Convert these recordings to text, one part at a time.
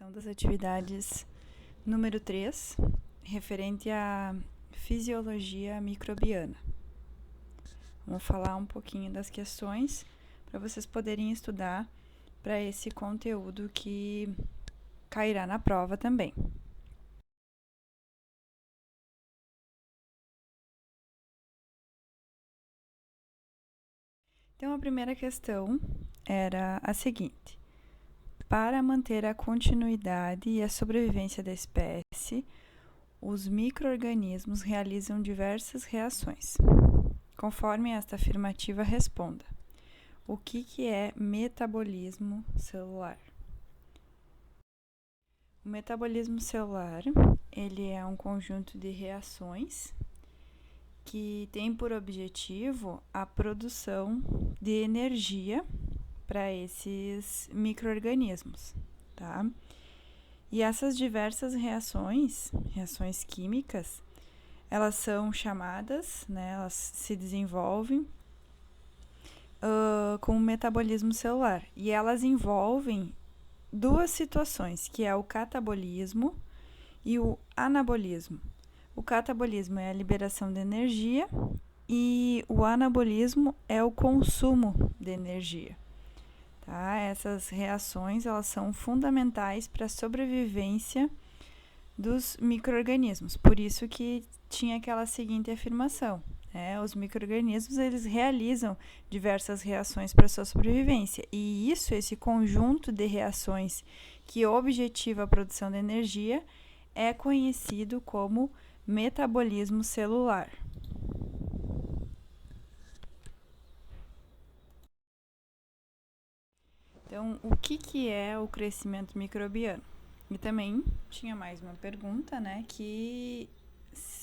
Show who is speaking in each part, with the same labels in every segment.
Speaker 1: Realização das atividades número 3, referente à fisiologia microbiana. Vamos falar um pouquinho das questões para vocês poderem estudar para esse conteúdo que cairá na prova também. Então, a primeira questão era a seguinte: para manter a continuidade e a sobrevivência da espécie, os micro-organismos realizam diversas reações. Conforme esta afirmativa, responda: o que é metabolismo celular? O metabolismo celular, ele é um conjunto de reações que tem por objetivo a produção de energia para esses micro-organismos, tá? E essas diversas reações químicas, elas são chamadas, né, elas se desenvolvem com o metabolismo celular. E elas envolvem duas situações, que é o catabolismo e o anabolismo. O catabolismo é a liberação de energia e o anabolismo é o consumo de energia. Tá? Essas reações, elas são fundamentais para a sobrevivência dos micro-organismos. Por isso que tinha aquela seguinte afirmação: os micro-organismos, eles realizam diversas reações para a sua sobrevivência. E esse conjunto de reações que objetiva a produção de energia é conhecido como metabolismo celular. Então, o que é o crescimento microbiano? E também tinha mais uma pergunta, né, que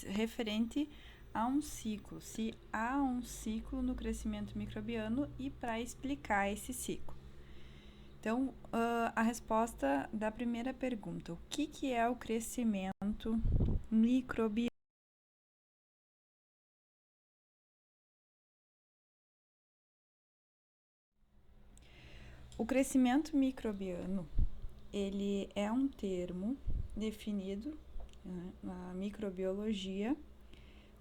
Speaker 1: referente a um ciclo, se há um ciclo no crescimento microbiano e para explicar esse ciclo. Então, a resposta da primeira pergunta: o que é o crescimento microbiano? O crescimento microbiano, ele é um termo definido, né, na microbiologia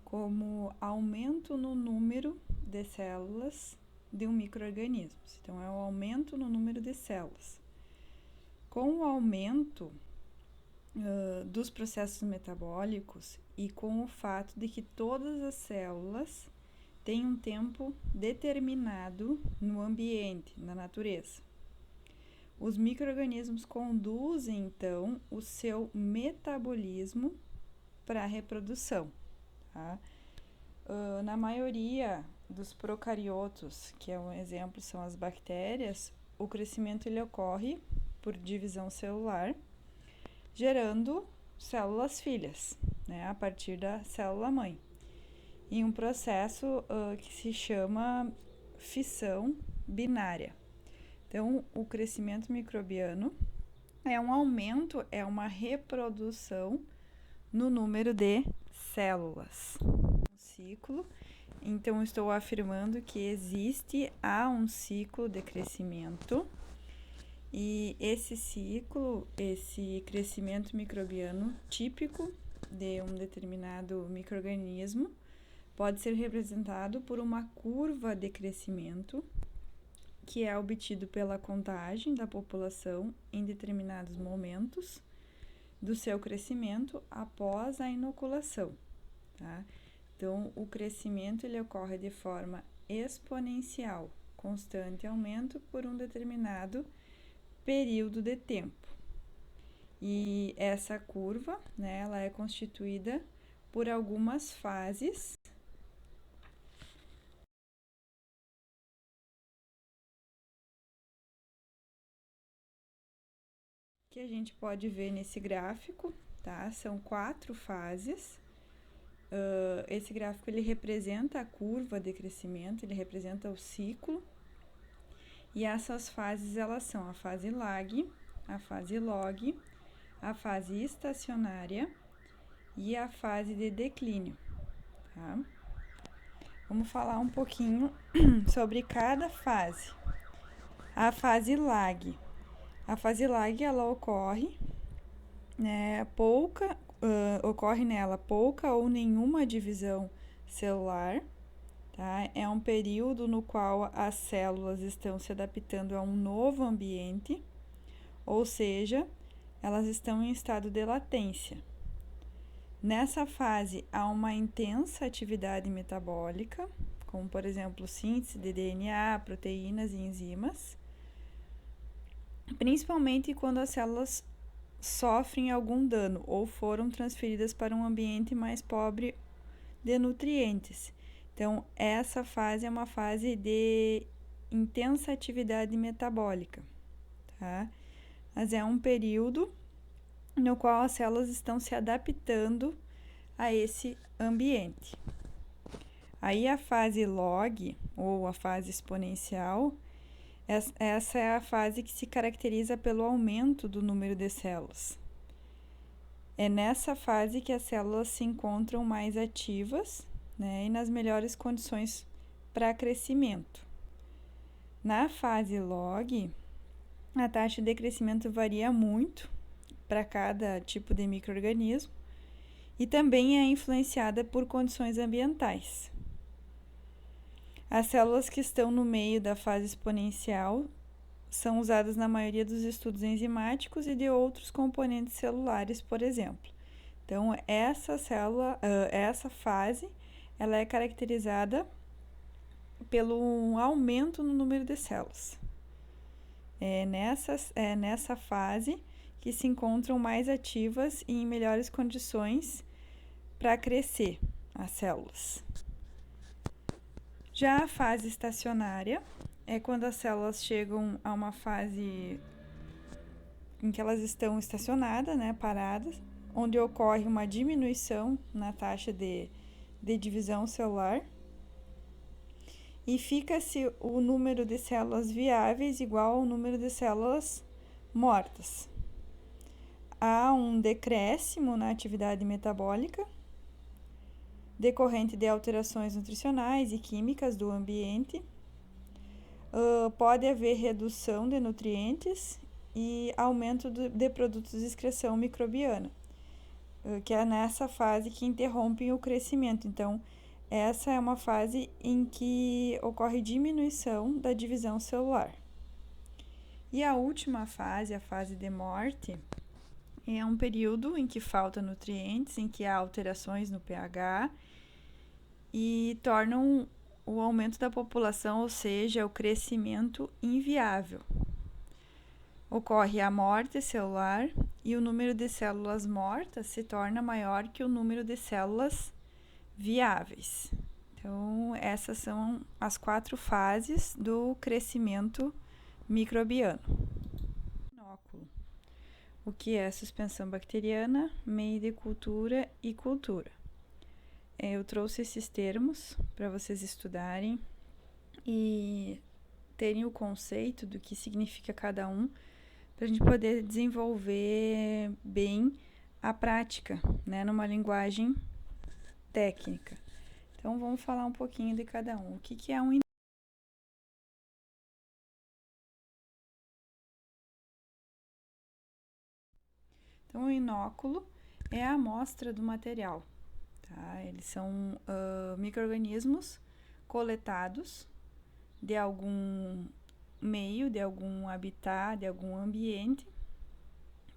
Speaker 1: como aumento no número de células de um micro-organismo. Então, é o aumento no número de células. Com o aumento dos processos metabólicos e com o fato de que todas as células têm um tempo determinado no ambiente, na natureza, os micro-organismos conduzem, então, o seu metabolismo para a reprodução. Tá? Na maioria dos procariotos, que é um exemplo, são as bactérias, o crescimento ele ocorre por divisão celular, gerando células filhas, né, a partir da célula-mãe, em um processo que se chama fissão binária. Então, o crescimento microbiano é um aumento, é uma reprodução no número de células. Ciclo. Então, estou afirmando que há um ciclo de crescimento e esse ciclo, esse crescimento microbiano típico de um determinado micro-organismo pode ser representado por uma curva de crescimento que é obtido pela contagem da população em determinados momentos do seu crescimento após a inoculação, tá? Então, o crescimento ele ocorre de forma exponencial, constante aumento por um determinado período de tempo. E essa curva, né, ela é constituída por algumas fases que a gente pode ver nesse gráfico, tá? São 4 fases. Esse gráfico ele representa a curva de crescimento, ele representa o ciclo. E essas fases, elas são a fase lag, a fase log, a fase estacionária e a fase de declínio, tá? Vamos falar um pouquinho sobre cada fase. A fase lag. A fase lag, ela ocorre né, ocorre nela pouca ou nenhuma divisão celular, tá? É um período no qual as células estão se adaptando a um novo ambiente, ou seja, elas estão em estado de latência. Nessa fase, há uma intensa atividade metabólica, como, por exemplo, síntese de DNA, proteínas e enzimas, principalmente quando as células sofrem algum dano ou foram transferidas para um ambiente mais pobre de nutrientes. Então, essa fase é uma fase de intensa atividade metabólica, tá? Mas é um período no qual as células estão se adaptando a esse ambiente. Aí a fase log, ou a fase exponencial, essa é a fase que se caracteriza pelo aumento do número de células. É nessa fase que as células se encontram mais ativas, né, e nas melhores condições para crescimento. Na fase log, a taxa de crescimento varia muito para cada tipo de micro-organismo e também é influenciada por condições ambientais. As células que estão no meio da fase exponencial são usadas na maioria dos estudos enzimáticos e de outros componentes celulares, por exemplo. Então, essa fase, ela é caracterizada pelo aumento no número de células. É nessa fase que se encontram mais ativas e em melhores condições para crescer as células. Já a fase estacionária é quando as células chegam a uma fase em que elas estão estacionadas, né, paradas, onde ocorre uma diminuição na taxa de divisão celular e fica-se o número de células viáveis igual ao número de células mortas. Há um decréscimo na atividade metabólica decorrente de alterações nutricionais e químicas do ambiente. Pode haver redução de nutrientes e aumento de produtos de excreção microbiana, que é nessa fase que interrompem o crescimento. Então, essa é uma fase em que ocorre diminuição da divisão celular. E a última fase, a fase de morte, é um período em que faltam nutrientes, em que há alterações no pH e tornam o aumento da população, ou seja, o crescimento inviável. Ocorre a morte celular e o número de células mortas se torna maior que o número de células viáveis. Então, essas são as 4 fases do crescimento microbiano. Inóculo. O que é suspensão bacteriana, meio de cultura e cultura. Eu trouxe esses termos para vocês estudarem e terem o conceito do que significa cada um, para a gente poder desenvolver bem a prática, né, numa linguagem técnica. Então, vamos falar um pouquinho de cada um. O que é um inóculo? Então, o inóculo é a amostra do material. Tá? Eles são micro-organismos coletados de algum meio, de algum habitat, de algum ambiente,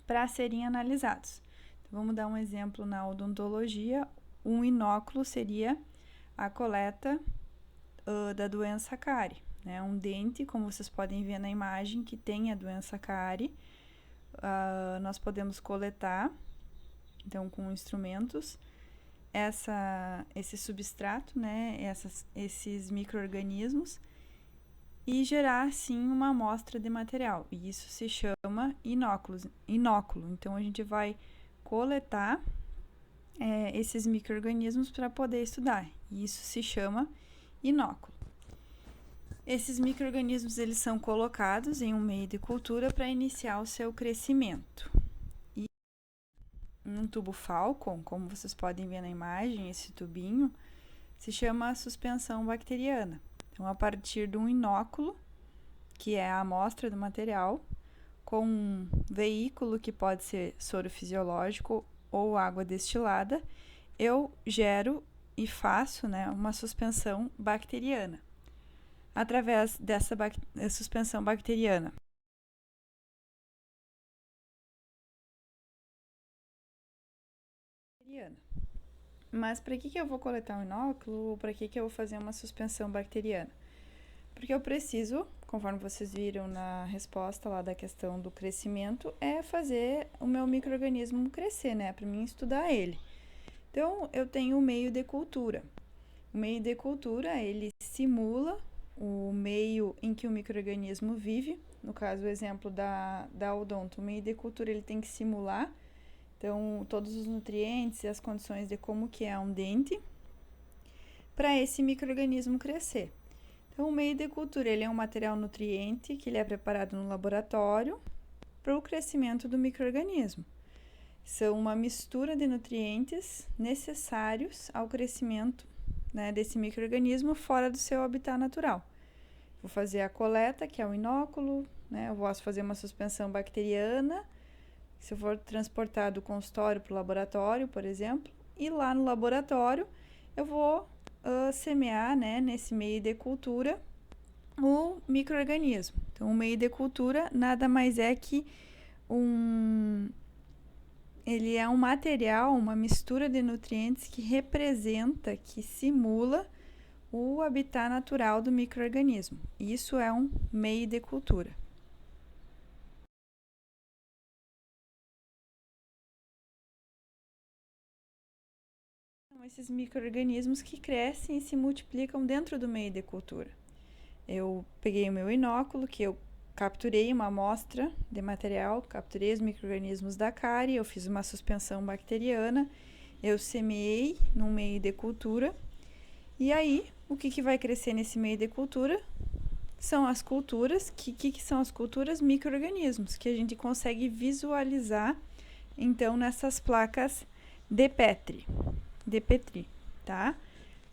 Speaker 1: para serem analisados. Então, vamos dar um exemplo na odontologia. Um inóculo seria a coleta da doença cárie, né? Um dente, como vocês podem ver na imagem, que tem a doença cárie, nós podemos coletar, então, com instrumentos, esse substrato, né, esses micro-organismos, e gerar, assim, uma amostra de material. E isso se chama inóculo. Então, a gente vai coletar esses micro-organismos para poder estudar. E isso se chama inóculo. Esses micro-organismos, eles são colocados em um meio de cultura para iniciar o seu crescimento. E um tubo Falcon, como vocês podem ver na imagem, esse tubinho, se chama suspensão bacteriana. Então, a partir de um inóculo, que é a amostra do material, com um veículo que pode ser soro fisiológico ou água destilada, eu gero e faço, né, uma suspensão bacteriana. Através dessa suspensão bacteriana, mas para que eu vou coletar um inóculo ou para que eu vou fazer uma suspensão bacteriana? Porque eu preciso, conforme vocês viram na resposta lá da questão do crescimento, é fazer o meu micro-organismo crescer, né? Para mim estudar ele. Então, eu tenho o meio de cultura. O meio de cultura, ele simula o meio em que o micro-organismo vive. No caso, o exemplo da odonto, o meio de cultura, ele tem que simular, então, todos os nutrientes e as condições de como que é um dente para esse micro-organismo crescer. Então, o meio de cultura, ele é um material nutriente que ele é preparado no laboratório para o crescimento do micro-organismo. São uma mistura de nutrientes necessários ao crescimento, né, desse micro-organismo fora do seu habitat natural. Vou fazer a coleta, que é o inóculo, né, eu posso fazer uma suspensão bacteriana, se eu for transportar do consultório para o laboratório, por exemplo, e lá no laboratório eu vou semear, né, nesse meio de cultura o micro-organismo. Então, o meio de cultura nada mais é que ele é um material, uma mistura de nutrientes que representa, que simula o habitat natural do micro-organismo. Isso é um meio de cultura. São esses micro-organismos que crescem e se multiplicam dentro do meio de cultura. Eu peguei o meu inóculo, que eu capturei uma amostra de material, capturei os micro-organismos da cárie, eu fiz uma suspensão bacteriana, eu semeei num meio de cultura, e aí, o que vai crescer nesse meio de cultura são as culturas. Que são as culturas? Micro-organismos, que a gente consegue visualizar, então, nessas placas de Petri, tá?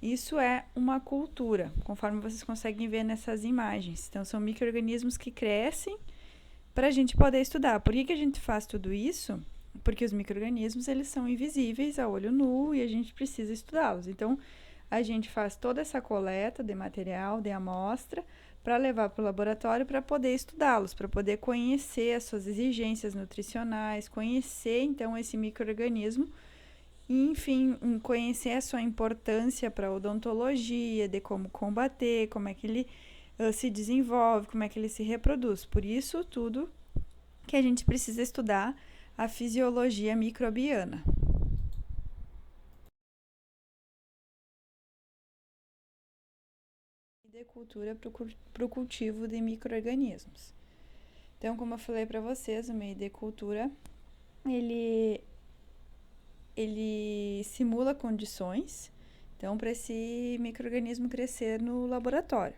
Speaker 1: Isso é uma cultura, conforme vocês conseguem ver nessas imagens. Então, são micro-organismos que crescem para a gente poder estudar. Por que a gente faz tudo isso? Porque os micro-organismos, eles são invisíveis a olho nu e a gente precisa estudá-los. Então, a gente faz toda essa coleta de material, de amostra, para levar para o laboratório para poder estudá-los, para poder conhecer as suas exigências nutricionais, conhecer, então, esse micro-organismo, e, enfim, conhecer a sua importância para a odontologia, de como combater, como é que ele se desenvolve, como é que ele se reproduz. Por isso, tudo que a gente precisa estudar a fisiologia microbiana. De cultura para o cultivo de micro-organismos. Então, como eu falei para vocês, o meio de cultura, ele simula condições, então, para esse micro-organismo crescer no laboratório.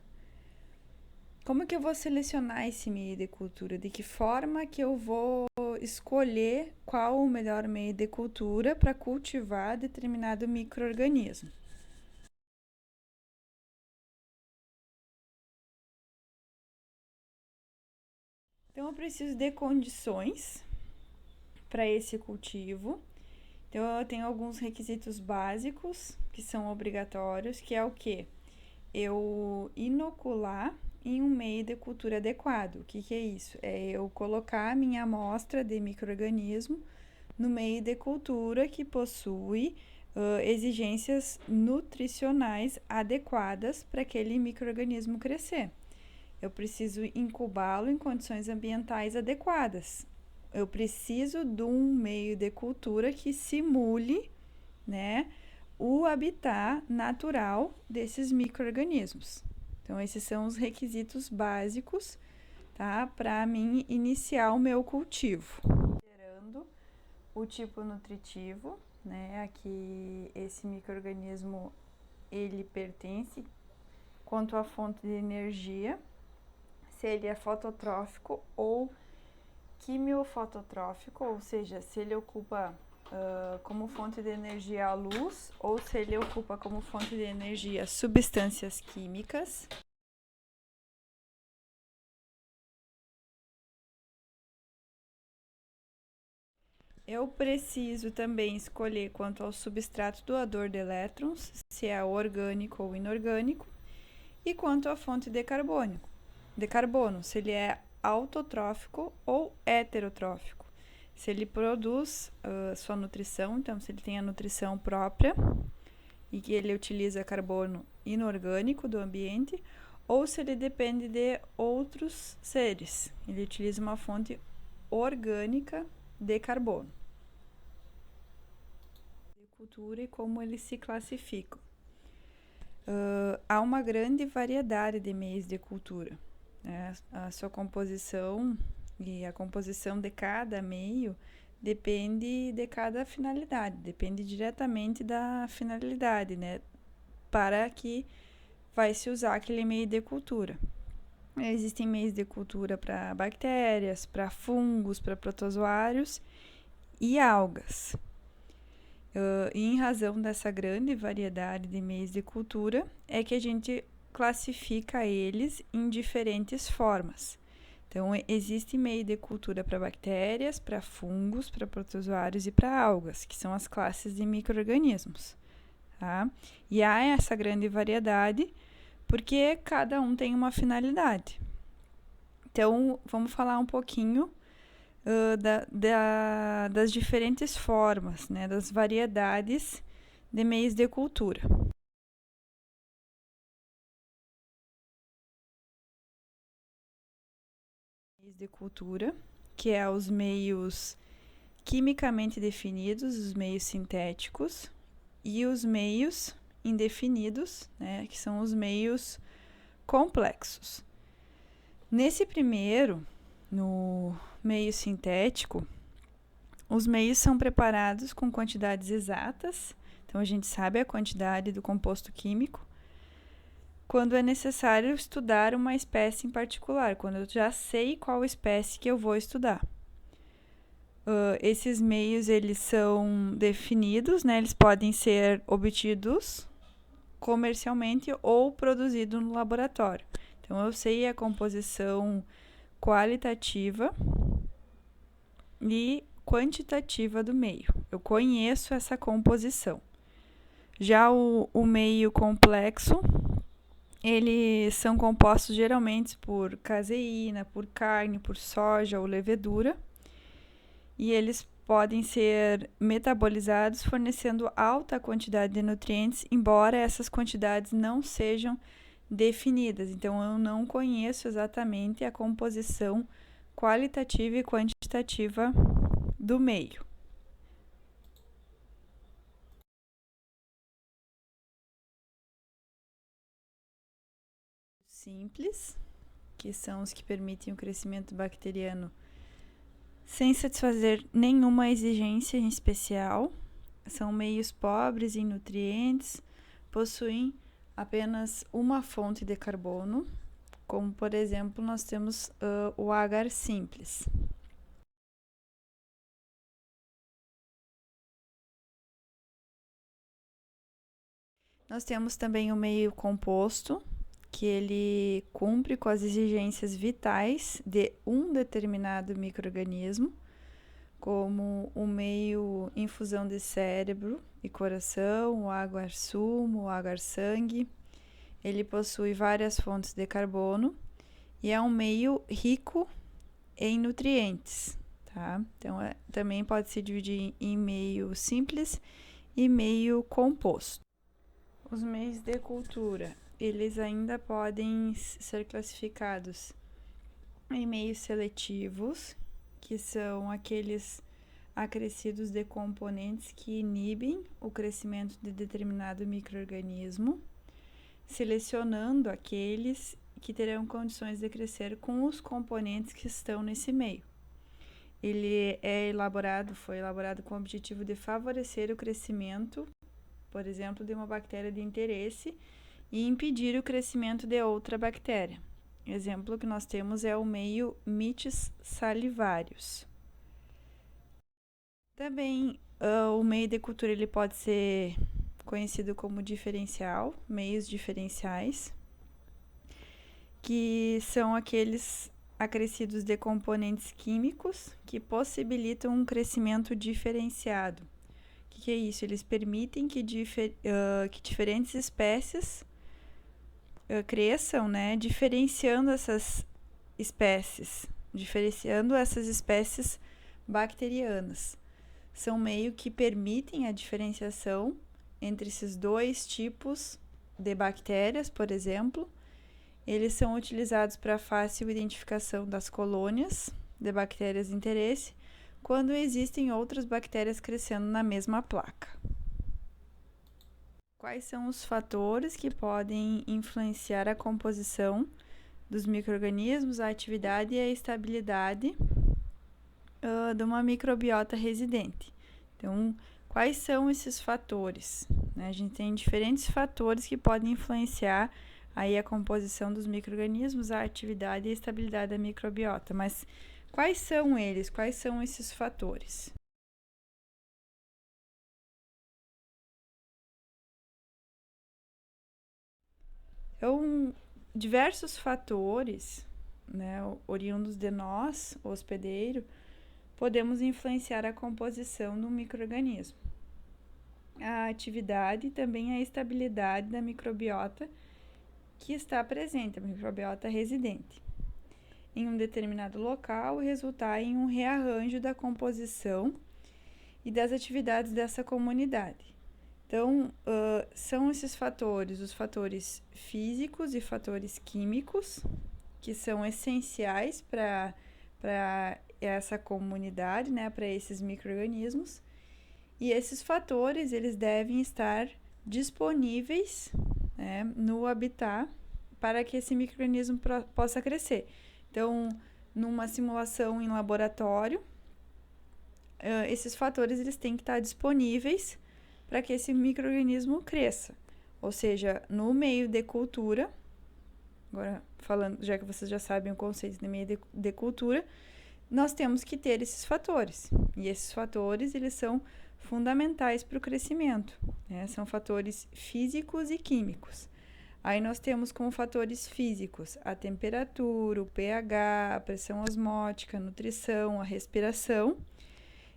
Speaker 1: Como que eu vou selecionar esse meio de cultura? De que forma que eu vou escolher qual o melhor meio de cultura para cultivar determinado micro-organismo? Então, eu preciso de condições para esse cultivo. Então, eu tenho alguns requisitos básicos que são obrigatórios, que é o quê? Eu inocular em um meio de cultura adequado. O que é isso? É eu colocar a minha amostra de micro-organismo no meio de cultura que possui exigências nutricionais adequadas para aquele micro-organismo crescer. Eu preciso incubá-lo em condições ambientais adequadas. Eu preciso de um meio de cultura que simule, né, o habitat natural desses micro-organismos. Então, esses são os requisitos básicos, tá, para mim iniciar o meu cultivo. Considerando o tipo nutritivo, né, a que esse micro-organismo ele pertence, quanto à fonte de energia, se ele é fototrófico ou quimiofototrófico, ou seja, se ele ocupa como fonte de energia a luz ou se ele ocupa como fonte de energia substâncias químicas. Eu preciso também escolher quanto ao substrato doador de elétrons, se é orgânico ou inorgânico, e quanto à fonte de carbono, se ele é autotrófico ou heterotrófico. Se ele produz sua nutrição, então se ele tem a nutrição própria e que ele utiliza carbono inorgânico do ambiente, ou se ele depende de outros seres, ele utiliza uma fonte orgânica de carbono. Cultura e como eles se classificam. Há uma grande variedade de meios de cultura, né? A sua composição e a composição de cada meio depende de cada finalidade, depende diretamente da finalidade, né? Para que vai se usar aquele meio de cultura. Existem meios de cultura para bactérias, para fungos, para protozoários e algas. E em razão dessa grande variedade de meios de cultura, é que a gente classifica eles em diferentes formas. Então, existe meio de cultura para bactérias, para fungos, para protozoários e para algas, que são as classes de micro-organismos. Tá? E há essa grande variedade porque cada um tem uma finalidade. Então, vamos falar um pouquinho das diferentes formas, né, das variedades de meios de cultura. Meios de cultura, que é os meios quimicamente definidos, os meios sintéticos, e os meios indefinidos, né, que são os meios complexos. Nesse primeiro, no meio sintético, os meios são preparados com quantidades exatas, então a gente sabe a quantidade do composto químico, quando é necessário estudar uma espécie em particular, quando eu já sei qual espécie que eu vou estudar. Esses meios, eles são definidos, né? Eles podem ser obtidos comercialmente ou produzidos no laboratório. Então, eu sei a composição qualitativa e quantitativa do meio. Eu conheço essa composição. Já o meio complexo, eles são compostos geralmente por caseína, por carne, por soja ou levedura, e eles podem ser metabolizados fornecendo alta quantidade de nutrientes, embora essas quantidades não sejam definidas. Então, eu não conheço exatamente a composição qualitativa e quantitativa do meio. Simples, que são os que permitem o crescimento bacteriano sem satisfazer nenhuma exigência em especial. São meios pobres em nutrientes, possuem apenas uma fonte de carbono, como por exemplo nós temos o agar simples. Nós temos também o meio composto, que ele cumpre com as exigências vitais de um determinado micro-organismo, como o meio infusão de cérebro e coração, o agar-sumo, o agar-sangue. Ele possui várias fontes de carbono e é um meio rico em nutrientes, tá? Então, também pode se dividir em meio simples e meio composto. Os meios de cultura, eles ainda podem ser classificados em meios seletivos, que são aqueles acrescidos de componentes que inibem o crescimento de determinado micro-organismo, selecionando aqueles que terão condições de crescer com os componentes que estão nesse meio. Ele foi elaborado com o objetivo de favorecer o crescimento, por exemplo, de uma bactéria de interesse e impedir o crescimento de outra bactéria. Exemplo que nós temos é o meio Mites salivarius. Também o meio de cultura ele pode ser conhecido como diferencial, meios diferenciais, que são acrescidos de componentes químicos que possibilitam um crescimento diferenciado. O que é isso? Eles permitem que diferentes espécies cresçam, né, diferenciando essas espécies bacterianas. São meio que permitem a diferenciação entre esses dois tipos de bactérias, por exemplo. Eles são utilizados para fácil identificação das colônias de bactérias de interesse, quando existem outras bactérias crescendo na mesma placa. Quais são os fatores que podem influenciar a composição dos micro-organismos, a atividade e a estabilidade de uma microbiota residente? Então, quais são esses fatores? A gente tem diferentes fatores que podem influenciar aí a composição dos micro-organismos, a atividade e a estabilidade da microbiota. Mas quais são eles? Quais são esses fatores? Então, diversos fatores, né, oriundos de nós, hospedeiro, podemos influenciar a composição do micro-organismo. A atividade e também a estabilidade da microbiota que está presente, a microbiota residente, em um determinado local e resultar em um rearranjo da composição e das atividades dessa comunidade. Então, são esses fatores, os fatores físicos e fatores químicos, que são essenciais para essa comunidade, né, para esses micro-organismos. E esses fatores, eles devem estar disponíveis, né, no habitat para que esse micro-organismo possa crescer. Então, numa simulação em laboratório, esses fatores eles têm que estar disponíveis para que esse micro-organismo cresça. Ou seja, no meio de cultura, agora falando, já que vocês já sabem o conceito de meio de cultura, nós temos que ter esses fatores. E esses fatores, eles são fundamentais para o crescimento, né? São fatores físicos e químicos. Aí nós temos como fatores físicos a temperatura, o pH, a pressão osmótica, a nutrição, a respiração.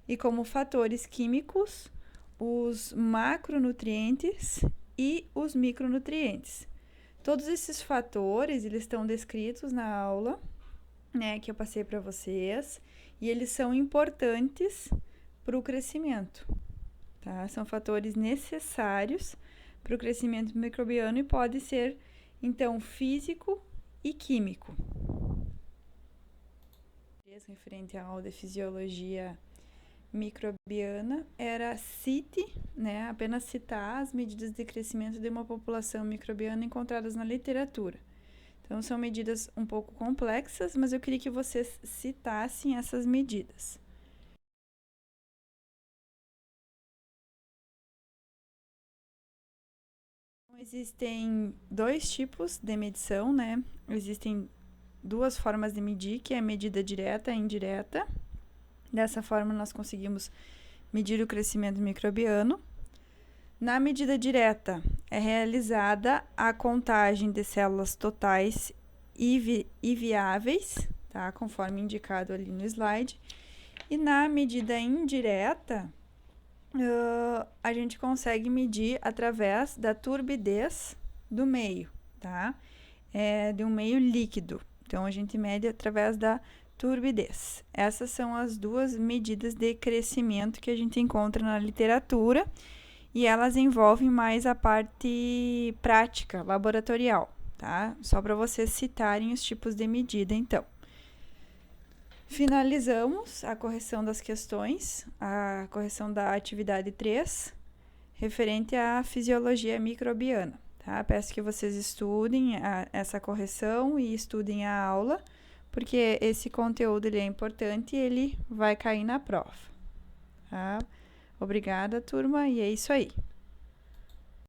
Speaker 1: E como fatores químicos, os macronutrientes e os micronutrientes. Todos esses fatores, eles estão descritos na aula, né, que eu passei para vocês, e eles são importantes para o crescimento, tá? São fatores necessários para o crescimento microbiano e pode ser, então, físico e químico. Referente à aula de fisiologia microbiana, era cite, né, apenas citar as medidas de crescimento de uma população microbiana encontradas na literatura. Então, são medidas um pouco complexas, mas eu queria que vocês citassem essas medidas. Existem dois tipos de medição, né? Existem duas formas de medir, que é a medida direta e indireta. Dessa forma, nós conseguimos medir o crescimento microbiano. Na medida direta, é realizada a contagem de células totais e viáveis, tá? Conforme indicado ali no slide. E na medida indireta, a gente consegue medir através da turbidez do meio, tá? De um meio líquido. Então, a gente mede através da turbidez. Essas são as duas medidas de crescimento que a gente encontra na literatura e elas envolvem mais a parte prática, laboratorial, tá? Só para vocês citarem os tipos de medida, então. Finalizamos a correção das questões, a correção da atividade 3, referente à fisiologia microbiana, tá? Peço que vocês estudem essa correção e estudem a aula, porque esse conteúdo ele é importante e ele vai cair na prova, tá? Obrigada, turma, e é isso aí.